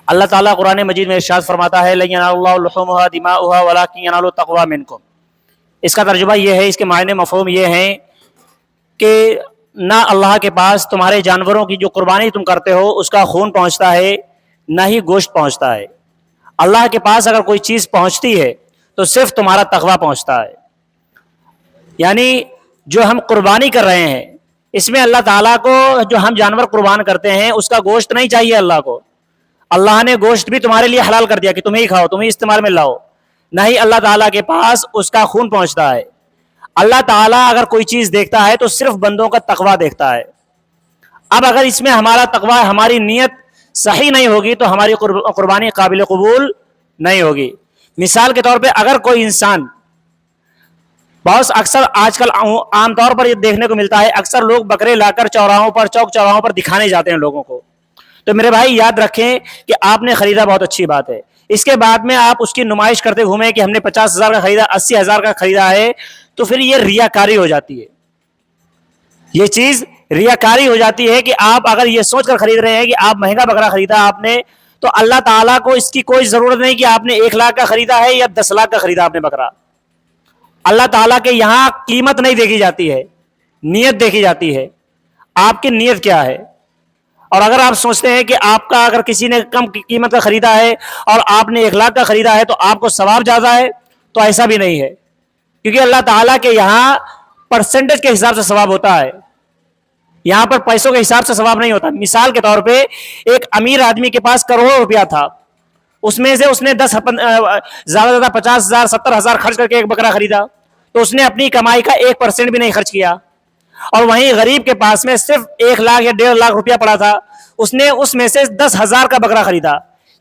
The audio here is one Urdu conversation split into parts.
اللہ تعالیٰ قرآن مجید میں ارشاد فرماتا ہے لَن يَنَالَ اللَّهُ لُحُومُهَا دِمَاؤُهَا وَلَٰكِن يَنَالُهُ التَّقْوَىٰ مِنكُمْ۔ اس کا ترجمہ یہ ہے، اس کے معنی مفہوم یہ ہیں کہ نہ اللہ کے پاس تمہارے جانوروں کی جو قربانی تم کرتے ہو اس کا خون پہنچتا ہے، نہ ہی گوشت پہنچتا ہے۔ اللہ کے پاس اگر کوئی چیز پہنچتی ہے تو صرف تمہارا تقویٰ پہنچتا ہے۔ یعنی جو ہم قربانی کر رہے ہیں اس میں اللہ تعالیٰ کو جو ہم جانور قربان کرتے ہیں اس کا گوشت نہیں چاہیے اللہ کو۔ اللہ نے گوشت بھی تمہارے لیے حلال کر دیا کہ تمہیں ہی کھاؤ، تمہیں استعمال میں لاؤ، نہ ہی اللہ تعالیٰ کے پاس اس کا خون پہنچتا ہے۔ اللہ تعالیٰ اگر کوئی چیز دیکھتا ہے تو صرف بندوں کا تقویٰ دیکھتا ہے۔ اب اگر اس میں ہمارا تقویٰ، ہماری نیت صحیح نہیں ہوگی تو ہماری قربانی قابل قبول نہیں ہوگی۔ مثال کے طور پہ اگر کوئی انسان، بہت اکثر آج کل عام طور پر یہ دیکھنے کو ملتا ہے، اکثر لوگ بکرے لا کر چوراہوں پر، چوک چوراہوں پر دکھانے جاتے ہیں لوگوں کو۔ تو میرے بھائی یاد رکھیں کہ آپ نے خریدا بہت اچھی بات ہے، اس کے بعد میں آپ اس کی نمائش کرتے گھومیں کہ ہم نے 50,000 کا خریدا، 80,000 کا خریدا ہے، تو پھر یہ ریاکاری ہو جاتی ہے۔ یہ چیز ریاکاری ہو جاتی ہے کہ آپ اگر یہ سوچ کر خرید رہے ہیں کہ آپ مہنگا بکرا خریدا آپ نے، تو اللہ تعالیٰ کو اس کی کوئی ضرورت نہیں کہ آپ نے 1 لاکھ کا خریدا ہے یا 10 لاکھ کا خریدا آپ نے بکرا۔ اللہ تعالیٰ کے یہاں قیمت نہیں دیکھی جاتی ہے، نیت دیکھی جاتی ہے، آپ کی نیت کیا ہے۔ اور اگر آپ سوچتے ہیں کہ آپ کا اگر کسی نے کم قیمت کا خریدا ہے اور آپ نے 1 لاکھ کا خریدا ہے تو آپ کو ثواب زیادہ ہے، تو ایسا بھی نہیں ہے، کیونکہ اللہ تعالیٰ کے یہاں پرسنٹیج کے حساب سے ثواب ہوتا ہے، یہاں پر پیسوں کے حساب سے ثواب نہیں ہوتا۔ مثال کے طور پہ ایک امیر آدمی کے پاس کروڑوں روپیہ تھا، اس میں سے اس نے زیادہ 50,000 70,000 خرچ کر کے ایک بکرا خریدا، تو اس نے اپنی کمائی کا 1% بھی نہیں خرچ کیا۔ اور وہیں غریب کے پاس میں صرف 1 لاکھ یا 1.5 لاکھ روپیہ پڑا تھا، اس نے اس میں سے 10,000 کا بکرا خریدا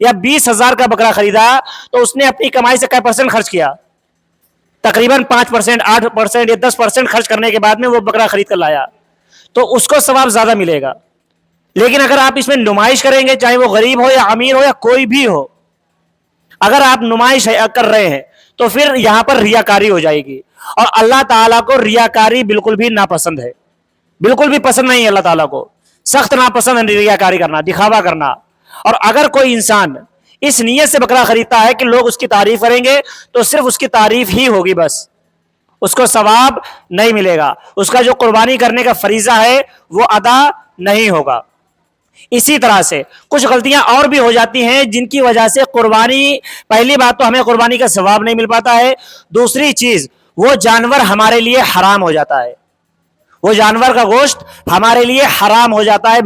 یا 20,000 کا بکرا خریدا، تو اس نے اپنی کمائی سے کئی % خرچ کیا؟ تقریباً 5%، 8% یا 10% خرچ کرنے کے بعد میں وہ بکرا خرید کر لایا، تو اس کو ثواب زیادہ ملے گا۔ لیکن اگر آپ اس میں نمائش کریں گے، چاہے وہ غریب ہو یا امیر ہو یا کوئی بھی ہو، اگر آپ نمائش کر رہے ہیں تو پھر یہاں پر ریاکاری ہو جائے گی، اور اللہ تعالیٰ کو ریاکاری بالکل بھی ناپسند ہے، بالکل بھی پسند نہیں ہے اللہ تعالیٰ کو، سخت ناپسند ہے ریاکاری کرنا، دکھاوا کرنا۔ اور اگر کوئی انسان اس نیت سے بکرا خریدتا ہے کہ لوگ اس کی تعریف کریں گے، تو صرف اس کی تعریف ہی ہوگی، بس اس کو ثواب نہیں ملے گا، اس کا جو قربانی کرنے کا فریضہ ہے وہ ادا نہیں ہوگا۔ اسی طرح سے کچھ غلطیاں اور بھی ہو جاتی ہیں جن کی وجہ سے قربانی، پہلی بات تو ہمیں قربانی کا ثواب نہیں مل پاتا ہے، دوسری چیز وہ جانور ہمارے لیے حرام ہو جاتا ہے، وہ جانور کا گوشت ہمارے لیے حرام ہو جاتا ہے۔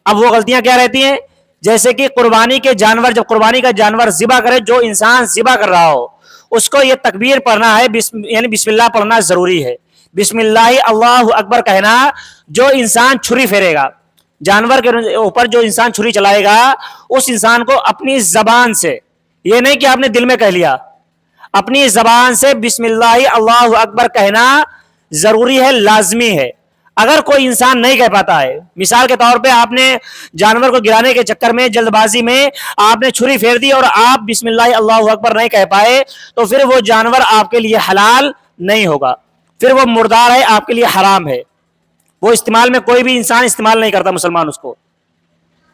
اب وہ غلطیاں کیا رہتی ہیں؟ جیسے کہ قربانی کے جانور، جب قربانی کا جانور ذبح کرے، جو انسان ذبح کر رہا ہو اس کو یہ تکبیر پڑھنا ہے، یعنی بسم اللہ پڑھنا ضروری ہے، بسم اللہ اللہ اکبر کہنا۔ جو انسان چھری پھیرے گا، جانور کے اوپر جو انسان چھری چلائے گا، اس انسان کو اپنی زبان سے، یہ نہیں کہ آپ نے دل میں کہہ لیا، اپنی زبان سے بسم اللہ اللہ اکبر کہنا ضروری ہے، لازمی ہے۔ اگر کوئی انسان نہیں کہہ پاتا ہے، مثال کے طور پہ آپ نے جانور کو گرانے کے چکر میں، جلد بازی میں آپ نے چھری پھیر دی اور آپ بسم اللہ اللہ اکبر نہیں کہہ پائے، تو پھر وہ جانور آپ کے لیے حلال نہیں ہوگا، پھر وہ مردار ہے، آپ کے لیے حرام ہے، وہ استعمال میں کوئی بھی انسان استعمال نہیں کرتا مسلمان اس کو۔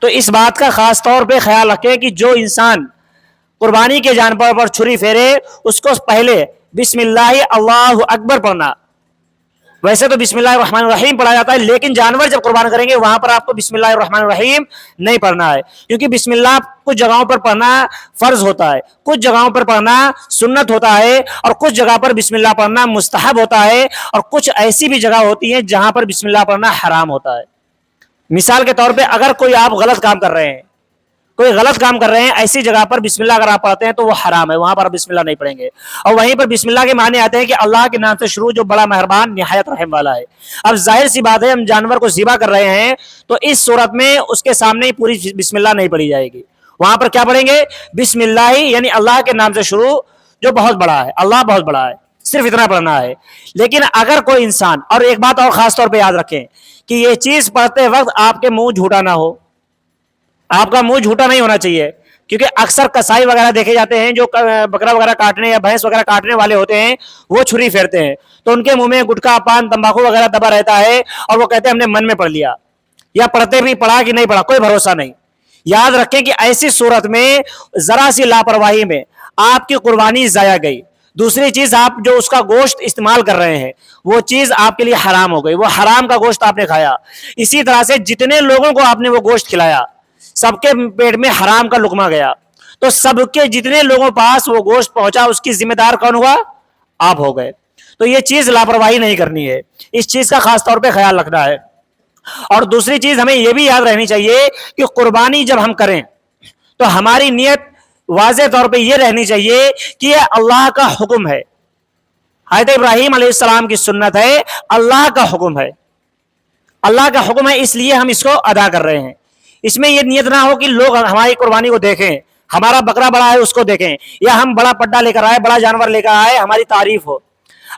تو اس بات کا خاص طور پہ خیال رکھیں کہ جو انسان قربانی کے جانور پر چھری پھیرے اس کو پہلے بسم اللہ اللہ اکبر پڑھنا، ویسے تو بسم اللہ الرحمن الرحیم پڑھا جاتا ہے، لیکن جانور جب قربان کریں گے وہاں پر آپ کو بسم اللہ الرحمن الرحیم نہیں پڑھنا ہے، کیونکہ بسم اللہ کچھ جگہوں پر پڑھنا فرض ہوتا ہے، کچھ جگہوں پر پڑھنا سنت ہوتا ہے، اور کچھ جگہ پر بسم اللہ پڑھنا مستحب ہوتا ہے، اور کچھ ایسی بھی جگہ ہوتی ہیں جہاں پر بسم اللہ پڑھنا حرام ہوتا ہے۔ مثال کے طور پہ اگر کوئی آپ غلط کام کر رہے ہیں، کوئی غلط کام کر رہے ہیں، ایسی جگہ پر بسم اللہ اگر آپ پڑھتے ہیں تو وہ حرام ہے، وہاں پر بسم اللہ نہیں پڑھیں گے۔ اور وہیں پر بسم اللہ کے معنی آتے ہیں کہ اللہ کے نام سے شروع، جو بڑا مہربان نہایت رحم والا ہے۔ اب ظاہر سی بات ہے، ہم جانور کو ذبح کر رہے ہیں تو اس صورت میں اس کے سامنے ہی پوری بسم اللہ نہیں پڑھی جائے گی، وہاں پر کیا پڑھیں گے؟ بسم اللہ، یعنی اللہ کے نام سے شروع، جو بہت بڑا ہے، اللہ بہت بڑا ہے، صرف اتنا پڑھنا ہے۔ لیکن اگر کوئی انسان، اور ایک بات اور خاص طور پہ یاد رکھیں کہ یہ چیز پڑھتے وقت آپ کے منہ جھوٹا نہ ہو، آپ کا منہ جھوٹا نہیں ہونا چاہیے، کیونکہ اکثر کسائی وغیرہ دیکھے جاتے ہیں جو بکرا وغیرہ کاٹنے یا بھینس وغیرہ کاٹنے والے ہوتے ہیں، وہ چھری پھیرتے ہیں تو ان کے منہ میں گٹکا، پان، تمباکو وغیرہ دبا رہتا ہے، اور وہ کہتے ہیں ہم نے من میں پڑھ لیا، یا پڑھتے بھی، پڑھا کہ نہیں پڑھا کوئی بھروسہ نہیں۔ یاد رکھیں کہ ایسی صورت میں ذرا سی لاپرواہی میں آپ کی قربانی ضائع گئی. دوسری چیز، آپ جو اس کا گوشت استعمال کر رہے ہیں وہ چیز آپ کے لیے حرام ہو گئی، وہ حرام کا گوشت آپ نے کھایا. اسی طرح سے جتنے لوگوں کو آپ نے وہ گوشت کھلایا سب کے پیٹ میں حرام کا لقمہ گیا، تو سب کے جتنے لوگوں پاس وہ گوشت پہنچا اس کی ذمہ دار کون ہوا؟ آپ ہو گئے. تو یہ چیز لاپرواہی نہیں کرنی ہے، اس چیز کا خاص طور پہ خیال رکھنا ہے. اور دوسری چیز ہمیں یہ بھی یاد رہنی چاہیے کہ قربانی جب ہم کریں تو ہماری نیت واضح طور پہ یہ رہنی چاہیے کہ یہ اللہ کا حکم ہے، حضرت ابراہیم علیہ السلام کی سنت ہے، اللہ کا حکم ہے. اللہ کا حکم ہے اس لیے ہم اس کو ادا کر رہے ہیں. اس میں یہ نیت نہ ہو کہ لوگ ہماری قربانی کو دیکھیں، ہمارا بکرا بڑا ہے اس کو دیکھیں، یا ہم بڑا پڈا لے کر آئے، بڑا جانور لے کر آئے، ہماری تعریف ہو.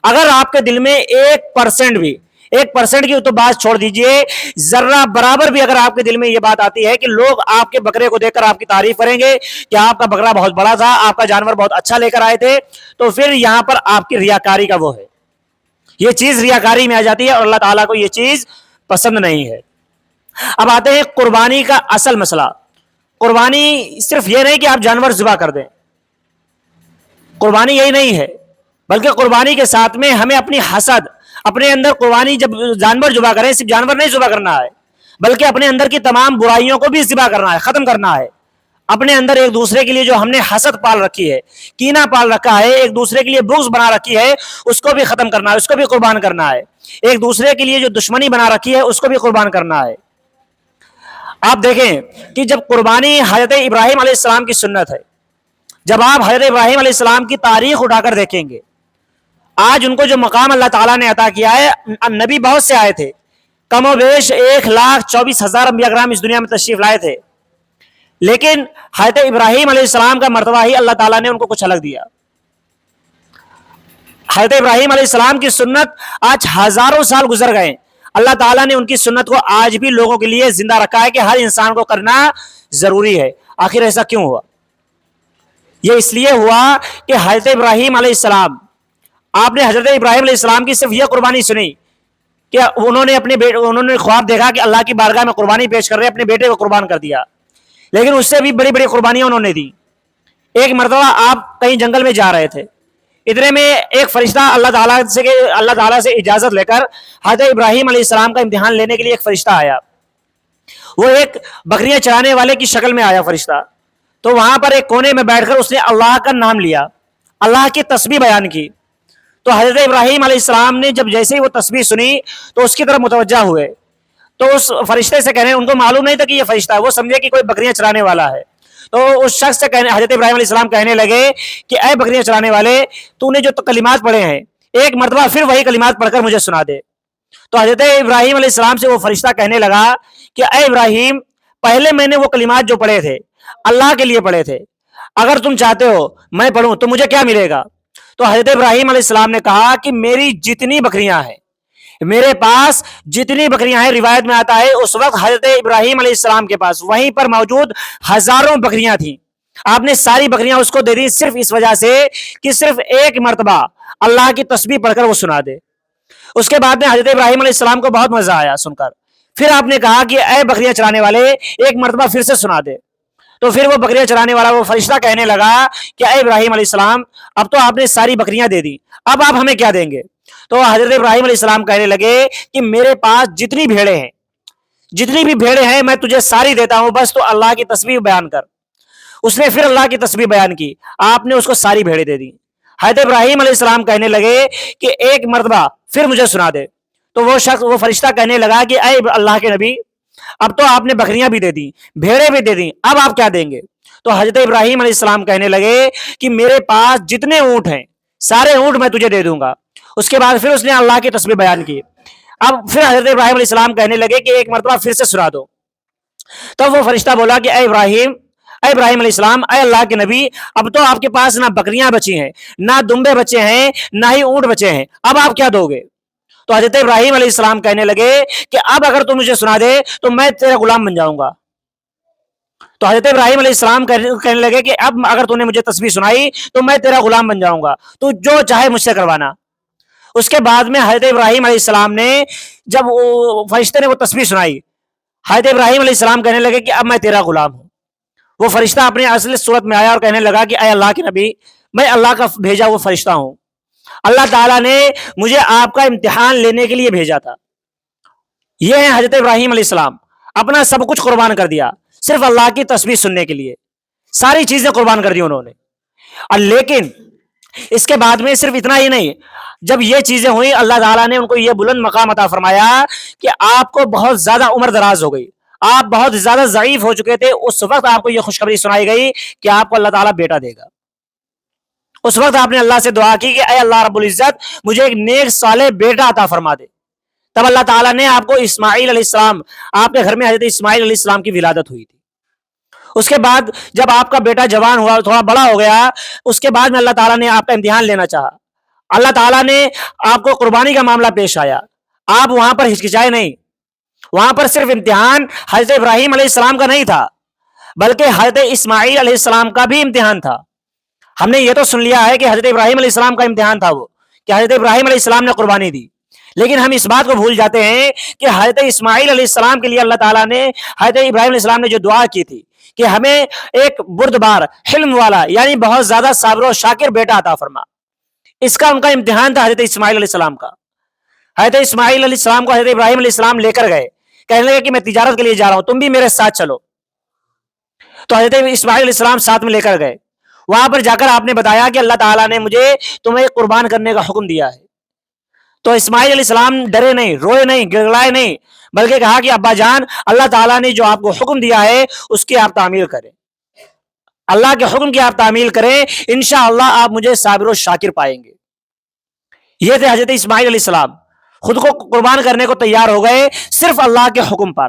اگر آپ کے دل میں 1% بھی، 1% کی تو بات چھوڑ دیجئے، ذرہ برابر بھی اگر آپ کے دل میں یہ بات آتی ہے کہ لوگ آپ کے بکرے کو دیکھ کر آپ کی تعریف کریں گے کہ آپ کا بکرا بہت بڑا تھا، آپ کا جانور بہت اچھا لے کر آئے تھے، تو پھر یہاں پر آپ کی ریاکاری کا وہ ہے، یہ چیز ریاکاری میں آ جاتی ہے اور اللہ تعالیٰ کو یہ چیز پسند نہیں ہے. اب آتے ہیں قربانی کا اصل مسئلہ. قربانی صرف یہ نہیں کہ آپ جانور ذبح کر دیں، قربانی یہی نہیں ہے، بلکہ قربانی کے ساتھ میں ہمیں اپنی حسد، اپنے اندر قربانی جب جانور ذبح کریں صرف جانور نہیں ذبح کرنا ہے بلکہ اپنے اندر کی تمام برائیوں کو بھی ذبح کرنا ہے، ختم کرنا ہے. اپنے اندر ایک دوسرے کے لیے جو ہم نے حسد پال رکھی ہے، کینہ پال رکھا ہے، ایک دوسرے کے لیے بغض بنا رکھی ہے، اس کو بھی ختم کرنا ہے، اس کو بھی قربان کرنا ہے. ایک دوسرے کے لیے جو دشمنی بنا رکھی ہے اس کو بھی قربان کرنا ہے. آپ دیکھیں کہ جب قربانی حضرت ابراہیم علیہ السلام کی سنت ہے، جب آپ حضرت ابراہیم علیہ السلام کی تاریخ اٹھا کر دیکھیں گے، آج ان کو جو مقام اللہ تعالیٰ نے عطا کیا ہے، نبی بہت سے آئے تھے، کم و بیش 1,24,000 انبیاء کرام اس دنیا میں تشریف لائے تھے، لیکن حضرت ابراہیم علیہ السلام کا مرتبہ ہی اللہ تعالیٰ نے ان کو کچھ الگ دیا. حضرت ابراہیم علیہ السلام کی سنت آج ہزاروں سال گزر گئے، اللہ تعالیٰ نے ان کی سنت کو آج بھی لوگوں کے لیے زندہ رکھا ہے کہ ہر انسان کو کرنا ضروری ہے. آخر ایسا کیوں ہوا؟ یہ اس لیے ہوا کہ حضرت ابراہیم علیہ السلام، آپ نے حضرت ابراہیم علیہ السلام کی صرف یہ قربانی سنی کہ انہوں نے خواب دیکھا کہ اللہ کی بارگاہ میں قربانی پیش کر رہے، اپنے بیٹے کو قربان کر دیا، لیکن اس سے بھی بڑی بڑی قربانیاں انہوں نے دی. ایک مرتبہ آپ کہیں جنگل میں جا رہے تھے، اتنے میں ایک فرشتہ اللہ تعالیٰ سے اجازت لے کر حضرت ابراہیم علیہ السلام کا امتحان لینے کے لیے ایک فرشتہ آیا. وہ ایک بکریاں چرانے والے کی شکل میں آیا فرشتہ. تو وہاں پر ایک کونے میں بیٹھ کر اس نے اللہ کا نام لیا، اللہ کی تسبیح بیان کی. تو حضرت ابراہیم علیہ السلام نے جب جیسے ہی وہ تسبیح سنی تو اس کی طرف متوجہ ہوئے. تو اس فرشتے سے کہنے، ان کو معلوم نہیں تھا کہ یہ فرشتہ ہے، وہ سمجھے کہ کوئی بکریاں چرانے والا ہے. تو اس شخص سے کہنے، حضرت ابراہیم علیہ السلام کہنے لگے کہ اے بکریاں چرانے والے، تو نے جو کلمات پڑھے ہیں ایک مرتبہ پھر وہی کلمات پڑھ کر مجھے سنا دے. تو حضرت ابراہیم علیہ السلام سے وہ فرشتہ کہنے لگا کہ اے ابراہیم، پہلے میں نے وہ کلمات جو پڑھے تھے اللہ کے لیے پڑھے تھے، اگر تم چاہتے ہو میں پڑھوں تو مجھے کیا ملے گا؟ تو حضرت ابراہیم علیہ السلام نے کہا کہ میری جتنی بکریاں ہیں، میرے پاس جتنی بکریاں ہیں، روایت میں آتا ہے اس وقت حضرت ابراہیم علیہ السلام کے پاس وہیں پر موجود ہزاروں بکریاں تھیں، آپ نے ساری بکریاں اس کو دے دی صرف اس وجہ سے کہ صرف ایک مرتبہ اللہ کی تسبیح پڑھ کر وہ سنا دے. اس کے بعد میں حضرت ابراہیم علیہ السلام کو بہت مزہ آیا سن کر. پھر آپ نے کہا کہ اے بکریاں چرانے والے، ایک مرتبہ پھر سے سنا دے. تو پھر وہ بکریاں چرانے والا وہ فرشتہ کہنے لگا کہ اے ابراہیم علیہ السلام، اب تو آپ نے ساری بکریاں دے دی، اب آپ ہمیں کیا دیں گے؟ تو حضرت ابراہیم علیہ السلام کہنے لگے کہ میرے پاس جتنی بھیڑیں ہیں، جتنی بھی بھیڑیں ہیں میں تجھے ساری دیتا ہوں، بس تو اللہ کی تسبیح بیان کر. اس نے پھر اللہ کی تسبیح بیان کی، آپ نے اس کو ساری بھیڑیں دے دی. حضرت ابراہیم علیہ السلام کہنے لگے کہ ایک مرتبہ پھر مجھے سنا دے. تو وہ فرشتہ کہنے لگا کہ اے اللہ کے نبی، اب تو آپ نے بکریاں بھی دے دی، بھیڑیں بھی دے دی، اب آپ کیا دیں گے؟ تو حضرت ابراہیم علیہ السلام کہنے لگے کہ میرے پاس جتنے اونٹ ہیں سارے اونٹ میں تجھے دے دوں گا. اس کے بعد پھر اس نے اللہ کی تسبیح بیان کی. اب پھر حضرت ابراہیم علیہ السلام کہنے لگے کہ ایک مرتبہ پھر سے سنا دو. تو وہ فرشتہ بولا کہ اے ابراہیم علیہ السلام، اے اللہ کے نبی، اب تو آپ کے پاس نہ بکریاں بچی ہیں، نہ دمبے بچے ہیں، نہ ہی اونٹ بچے ہیں، اب آپ کیا دو گے؟ تو حضرت ابراہیم علیہ السلام کہنے لگے کہ اب اگر تم مجھے سنا دے تو میں تیرا غلام بن جاؤں گا. تو حضرت ابراہیم علیہ السلام کہنے لگے کہ اب اگر تو نے مجھے تسبیح سنائی تو میں تیرا غلام بن جاؤں گا، تو جو چاہے مجھ سے کروانا. اس کے بعد میں حضرت ابراہیم علیہ السلام نے جب فرشتے نے وہ تسبیح سنائی، حضرت ابراہیم علیہ السلام کہنے لگے کہ اب میں تیرا غلام ہوں. وہ فرشتہ اپنی اصل صورت میں آیا اور کہنے لگا کہ اے اللہ کے نبی، میں اللہ کا بھیجا وہ فرشتہ ہوں، اللہ تعالیٰ نے مجھے آپ کا امتحان لینے کے لیے بھیجا تھا۔ یہ ہے حضرت ابراہیم علیہ السلام، اپنا سب کچھ قربان کر دیا صرف اللہ کی تسبیح سننے کے لیے، ساری چیزیں قربان کر دی انہوں نے۔ اور لیکن اس کے بعد میں صرف اتنا ہی نہیں، جب یہ چیزیں ہوئی اللہ تعالیٰ نے ان کو یہ بلند مقام عطا فرمایا کہ آپ کو بہت زیادہ عمر دراز ہو گئی، آپ بہت زیادہ ضعیف ہو چکے تھے، اس وقت آپ کو یہ خوشخبری سنائی گئی کہ آپ کو اللہ تعالیٰ بیٹا دے گا۔ اس وقت آپ نے اللہ سے دعا کی کہ اے اللہ رب العزت، مجھے ایک نیک صالح بیٹا عطا فرما دے۔ تب اللہ تعالیٰ نے آپ کو اسماعیل علیہ السلام، آپ کے گھر میں حضرت اسماعیل علیہ السلام کی ولادت ہوئی تھی۔ اس کے بعد جب آپ کا بیٹا جوان ہوا، تھوڑا بڑا ہو گیا، اس کے بعد میں اللہ تعالیٰ نے آپ کا امتحان لینا چاہا۔ اللہ تعالیٰ نے آپ کو قربانی کا معاملہ پیش آیا، آپ وہاں پر ہچکچائے نہیں، وہاں پر صرف امتحان حضرت ابراہیم علیہ السلام کا نہیں تھا، بلکہ حضرت اسماعیل علیہ السلام کا بھی امتحان تھا۔ ہم نے یہ تو سن لیا ہے کہ حضرت ابراہیم علیہ السلام کا امتحان تھا وہ، کہ حضرت ابراہیم علیہ السلام نے قربانی دی، لیکن ہم اس بات کو بھول جاتے ہیں کہ حضرت اسماعیل علیہ السلام کے لیے اللہ تعالیٰ نے، حضرت ابراہیم علیہ السلام نے جو دعا کی تھی کہ ہمیں ایک بردبار حلم والا، یعنی بہت زیادہ صابر و شاکر بیٹا عطا فرما، اس کا ان کا امتحان تھا حضرت اسماعیل علیہ السلام کا۔ حضرت اسماعیل علیہ السلام کو حضرت ابراہیم علیہ السلام لے کر گئے، کہنے لگے کہ میں تجارت کے لیے جا رہا ہوں، تم بھی میرے ساتھ چلو۔ تو حضرت اسماعیل علیہ السلام ساتھ میں لے کر گئے، وہاں پر جا کر آپ نے بتایا کہ اللہ تعالیٰ نے مجھے تمہیں قربان کرنے کا حکم دیا ہے۔ تو اسماعیل علیہ السلام ڈرے نہیں، روئے نہیں، گڑگڑائے نہیں، بلکہ کہا کہ ابا جان، اللہ تعالیٰ نے جو آپ کو حکم دیا ہے اس کی آپ تعمیل کریں، اللہ کے حکم کی آپ تعمیل کریں، انشاءاللہ آپ مجھے صابر و شاکر پائیں گے۔ یہ تھے حضرت اسماعیل علیہ السلام، خود کو قربان کرنے کو تیار ہو گئے صرف اللہ کے حکم پر۔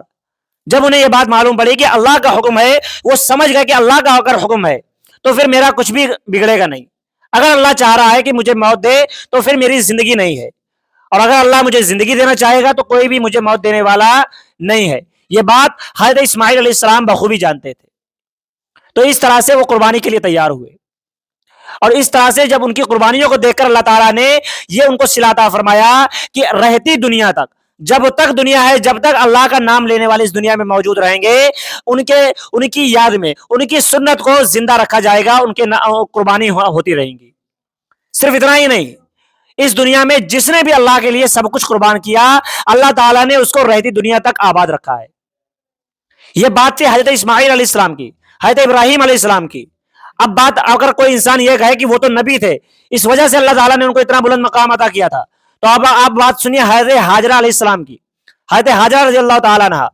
جب انہیں یہ بات معلوم پڑی کہ اللہ کا حکم ہے، وہ سمجھ گئے کہ اللہ کا اگر حکم ہے تو پھر میرا کچھ بھی بگڑے گا نہیں۔ اگر اللہ چاہ رہا ہے کہ مجھے موت دے تو پھر میری زندگی نہیں ہے، اور اگر اللہ مجھے زندگی دینا چاہے گا تو کوئی بھی مجھے موت دینے والا نہیں ہے۔ یہ بات حضرت اسماعیل علیہ السلام بخوبی جانتے تھے۔ تو اس طرح سے وہ قربانی کے لیے تیار ہوئے، اور اس طرح سے جب ان کی قربانیوں کو دیکھ کر اللہ تعالیٰ نے یہ ان کو صلہ عطا فرمایا کہ رہتی دنیا تک، جب تک دنیا ہے، جب تک اللہ کا نام لینے والے اس دنیا میں موجود رہیں گے، ان کی یاد میں ان کی سنت کو زندہ رکھا جائے گا، ان کے قربانی ہوتی رہیں گی۔ صرف اتنا ہی نہیں، اس دنیا میں جس نے بھی اللہ کے لیے سب کچھ قربان کیا، اللہ تعالیٰ نے اس کو رہتی دنیا تک آباد رکھا ہے۔ یہ بات تھی حضرت اسماعیل علیہ السلام کی، حضرت ابراہیم علیہ السلام کی۔ اب بات اگر کوئی انسان یہ کہے کہ وہ تو نبی تھے، اس وجہ سے اللہ تعالیٰ نے ان کو اتنا بلند مقام عطا کیا تھا، تو اب آپ بات سنیے حضرت حاجرہ علیہ السلام کی۔ حضرت حاجرہ رضی اللہ تعالیٰ عنہا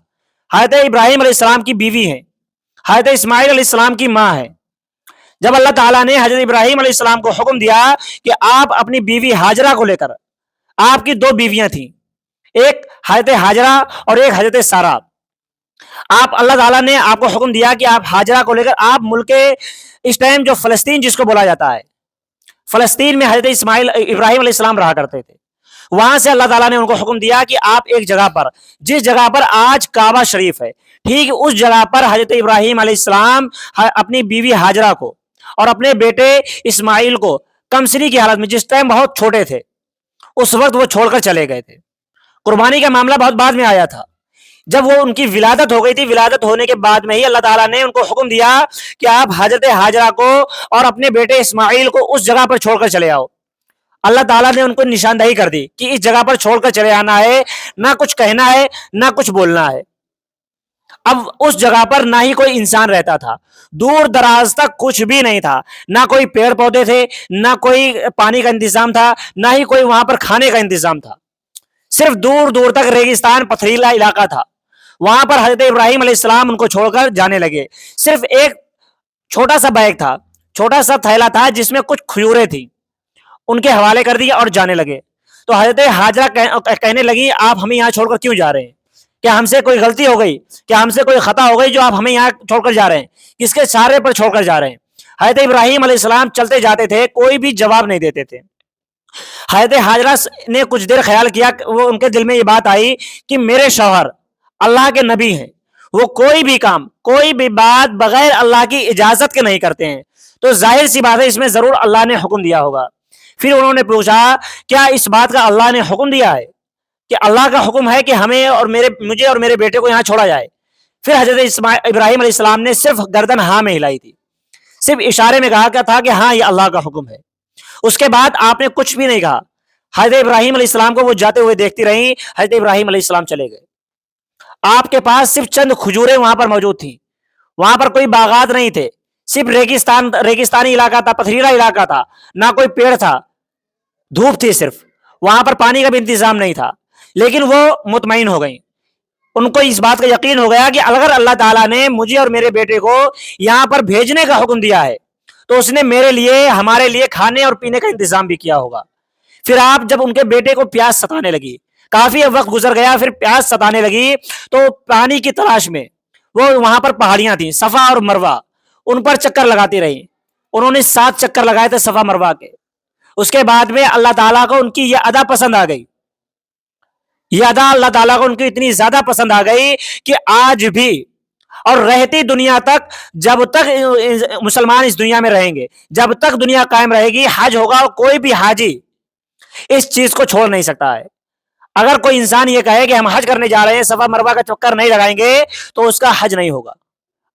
حضرت ابراہیم علیہ السلام کی بیوی ہیں، حضرت اسماعیل علیہ السلام کی ماں ہے۔ جب اللہ تعالیٰ نے حضرت ابراہیم علیہ السلام کو حکم دیا کہ آپ اپنی بیوی حاجرہ کو لے کر، آپ کی دو بیویاں تھیں، ایک حضرت حاجرہ اور ایک حضرت سارہ، آپ اللہ تعالیٰ نے آپ کو حکم دیا کہ آپ حاجرہ کو لے کر، آپ ملک اس ٹائم جو فلسطین جس کو بولا جاتا ہے، فلسطین میں حضرت اسماعیل ابراہیم علیہ السلام رہا کرتے تھے، وہاں سے اللہ تعالیٰ نے ان کو حکم دیا کہ آپ ایک جگہ پر، جس جگہ پر آج کعبہ شریف ہے، ٹھیک اس جگہ پر حضرت ابراہیم علیہ السلام اپنی بیوی حاجرہ کو اور اپنے بیٹے اسماعیل کو کمسنی کی حالت میں، جس ٹائم بہت چھوٹے تھے، اس وقت وہ چھوڑ کر چلے گئے تھے۔ قربانی کا معاملہ بہت بعد میں آیا تھا، جب وہ ان کی ولادت ہو گئی تھی، ولادت ہونے کے بعد میں ہی اللہ تعالیٰ نے ان کو حکم دیا کہ آپ حضرت حاجرہ کو اور اپنے بیٹے اسماعیل کو اس جگہ پر چھوڑ کر چلے آؤ۔ اللہ تعالیٰ نے ان کو نشاندہی کر دی کہ اس جگہ پر چھوڑ کر چلے آنا ہے، نہ کچھ کہنا ہے نہ کچھ بولنا ہے۔ اب اس جگہ پر نہ ہی کوئی انسان رہتا تھا، دور دراز تک کچھ بھی نہیں تھا، نہ کوئی پیڑ پودے تھے، نہ کوئی پانی کا انتظام تھا، نہ ہی کوئی وہاں پر کھانے کا انتظام تھا، صرف دور دور تک ریگستان پتھریلا علاقہ تھا۔ وہاں پر حضرت ابراہیم علیہ السلام ان کو چھوڑ کر جانے لگے، صرف ایک چھوٹا سا بیگ تھا، چھوٹا سا تھیلا تھا جس میں کچھ کھجوریں تھیں، ان کے حوالے کر دیے اور جانے لگے۔ تو حضرت حاجرہ کہنے لگی آپ ہمیں یہاں چھوڑ کر کیوں جا رہے ہیں؟ کیا ہم سے کوئی غلطی ہو گئی؟ کیا ہم سے کوئی خطا ہو گئی جو آپ ہمیں یہاں چھوڑ کر جا رہے ہیں؟ کس کے سہارے پر چھوڑ کر جا رہے ہیں؟ حضرت ابراہیم علیہ السلام چلتے جاتے تھے، کوئی بھی جواب نہیں دیتے تھے۔ حضرت حاجرہ نے کچھ دیر خیال کیا، وہ ان کے دل میں یہ بات آئی کہ میرے شوہر اللہ کے نبی ہیں، وہ کوئی بھی کام کوئی بھی بات بغیر اللہ کی اجازت کے نہیں کرتے ہیں، تو ظاہر سی بات ہے اس میں ضرور اللہ نے حکم دیا ہوگا۔ پھر انہوں نے پوچھا کیا اس بات کا اللہ نے حکم دیا ہے کہ اللہ کا حکم ہے کہ ہمیں اور مجھے اور میرے بیٹے کو یہاں چھوڑا جائے؟ پھر حضرت ابراہیم علیہ السلام نے صرف گردن ہاں میں ہلائی تھی، صرف اشارے میں کہا کیا تھا کہ ہاں یہ اللہ کا حکم ہے. اس کے بعد آپ نے کچھ بھی نہیں کہا. حضرت ابراہیم علیہ السلام کو وہ جاتے ہوئے دیکھتی رہی. حضرت ابراہیم علیہ السلام چلے گئے. آپ کے پاس صرف چند کھجوریں وہاں پر موجود تھیں، وہاں پر کوئی باغات نہیں تھے، صرف ریگستانی علاقہ تھا، پتھریلا علاقہ تھا، نہ کوئی پیڑ تھا، دھوپ تھی صرف، وہاں پر پانی کا بھی انتظام نہیں تھا. لیکن وہ مطمئن ہو گئیں. ان کو اس بات کا یقین ہو گیا کہ اگر اللہ تعالیٰ نے مجھے اور میرے بیٹے کو یہاں پر بھیجنے کا حکم دیا ہے تو اس نے میرے لیے، ہمارے لیے کھانے اور پینے کا انتظام بھی کیا ہوگا. پھر آپ جب ان کے بیٹے کو پیاس ستانے لگی، کافی وقت گزر گیا، پھر پیاس ستانے لگی تو پانی کی تلاش میں وہ وہاں پر پہاڑیاں تھیں صفا اور مروہ، ان پر چکر لگاتی رہی. انہوں نے 7 چکر لگائے تھے صفا مروہ کے. اس کے بعد میں اللہ تعالیٰ کو ان کی یہ ادا پسند آ گئی. یہ ادا اللہ تعالیٰ کو ان کی اتنی زیادہ پسند آ گئی کہ آج بھی اور رہتی دنیا تک، جب تک مسلمان اس دنیا میں رہیں گے، جب تک دنیا قائم رہے گی، حج ہوگا اور کوئی بھی حاجی اس چیز کو چھوڑ نہیں سکتا ہے. اگر کوئی انسان یہ کہے کہ ہم حج کرنے جا رہے ہیں، صفا مروہ کا چکر نہیں لگائیں گے، تو اس کا حج نہیں ہوگا.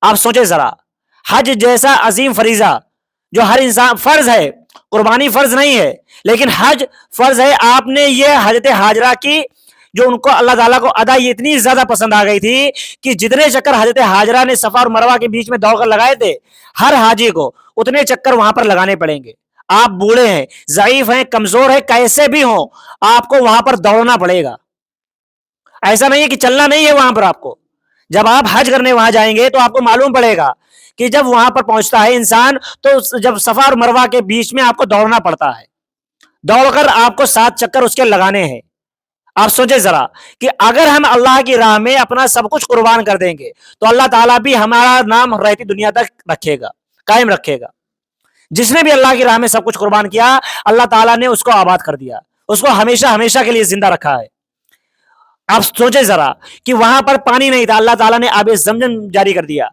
آپ سوچیں ذرا، حج جیسا عظیم فریضہ جو ہر انسان، فرض ہے، قربانی فرض نہیں ہے لیکن حج فرض ہے. آپ نے یہ حضرت حاجرہ کی، جو ان کو اللہ تعالیٰ کو ادا یہ اتنی زیادہ پسند آ گئی تھی کہ جتنے چکر حضرت حاجرہ نے صفا اور مروہ کے بیچ میں دوڑ کر لگائے تھے، ہر حاجی کو اتنے چکر وہاں پر لگانے پڑیں گے. آپ بوڑھے ہیں، ضعیف ہیں، کمزور ہیں، کیسے بھی ہوں، آپ کو وہاں پر دوڑنا پڑے گا. ایسا نہیں ہے کہ چلنا نہیں ہے وہاں پر. آپ کو جب آپ حج کرنے وہاں جائیں گے تو آپ کو معلوم پڑے گا کہ جب وہاں پر پہنچتا ہے انسان تو جب صفا اور مروہ کے بیچ میں آپ کو دوڑنا پڑتا ہے، دوڑ کر آپ کو 7 چکر اس کے لگانے ہیں. آپ سوچیں ذرا کہ اگر ہم اللہ کی راہ میں اپنا سب کچھ قربان کر دیں گے تو اللہ تعالیٰ بھی ہمارا نام رہتی دنیا تک رکھے گا، قائم رکھے گا. جس نے بھی اللہ کی راہ میں سب کچھ قربان کیا، اللہ تعالیٰ نے اس کو آباد کر دیا، اس کو ہمیشہ ہمیشہ کے لیے زندہ رکھا ہے. آپ سوچیں ذرا کہ وہاں پر پانی نہیں تھا، اللہ تعالیٰ نے آب زمزم جاری کر دیا.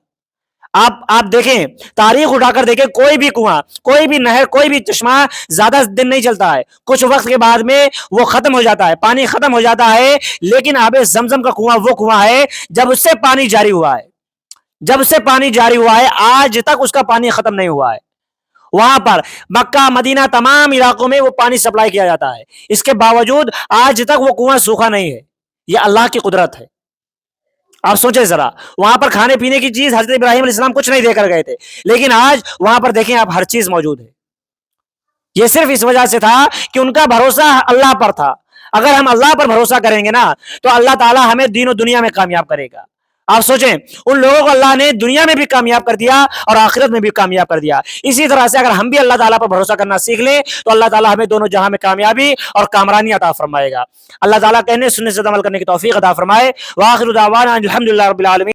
آپ دیکھیں، تاریخ اٹھا کر دیکھیں، کوئی بھی کنواں، کوئی بھی نہر، کوئی بھی چشمہ زیادہ دن نہیں چلتا ہے، کچھ وقت کے بعد میں وہ ختم ہو جاتا ہے، پانی ختم ہو جاتا ہے. لیکن آب زمزم کا کنواں وہ کنواں ہے جب سے پانی جاری ہوا ہے، جب سے پانی جاری ہوا ہے آج تک اس کا پانی ختم نہیں ہوا ہے. وہاں پر مکہ مدینہ تمام علاقوں میں وہ پانی سپلائی کیا جاتا ہے، اس کے باوجود آج تک وہ کنواں سوکھا نہیں ہے. یہ اللہ کی قدرت ہے. آپ سوچیں ذرا، وہاں پر کھانے پینے کی چیز حضرت ابراہیم علیہ السلام کچھ نہیں دے کر گئے تھے، لیکن آج وہاں پر دیکھیں آپ، ہر چیز موجود ہے. یہ صرف اس وجہ سے تھا کہ ان کا بھروسہ اللہ پر تھا. اگر ہم اللہ پر بھروسہ کریں گے نا تو اللہ تعالیٰ ہمیں دین و دنیا میں کامیاب کرے گا. آپ سوچیں، ان لوگوں کو اللہ نے دنیا میں بھی کامیاب کر دیا اور آخرت میں بھی کامیاب کر دیا. اسی طرح سے اگر ہم بھی اللہ تعالیٰ پر بھروسہ کرنا سیکھ لیں تو اللہ تعالیٰ ہمیں دونوں جہاں میں کامیابی اور کامرانی عطا فرمائے گا. اللہ تعالیٰ کہنے سننے سے عمل کرنے کی توفیق عطا فرمائے. وآخر دعوانا الحمدللہ رب العالمین.